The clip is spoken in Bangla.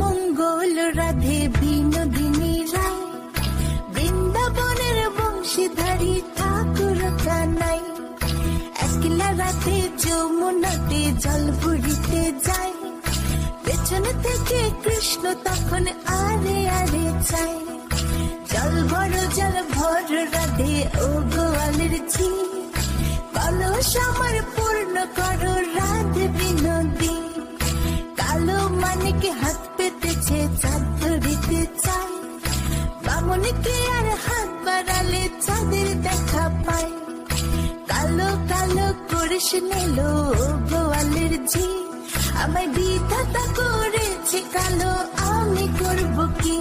মঙ্গল রাধে বিনোদিনী রায়, বৃন্দাবনের বংশীধারী ঠাকুর কানাই। একলা রাতে যমুনাতে জল ভরিতে যায়, পেছনে থেকে কৃষ্ণ তখন আরে আরে চায়। জল ভর রাধে ও গোয়ালের ঝি, কলস আমার পূর্ণ করো রাধে বিনোদী। কালো মানিকে হাত পেতেছে চাঁদ ধরিতে চায়, বামনকে আর হাত বাড়ালে চাঁদের দেখা পায়। কালো কালো করিস নিলো গোয়ালের ঝি, আমায় বিধাতা করেছে কালো, আমি করব কি।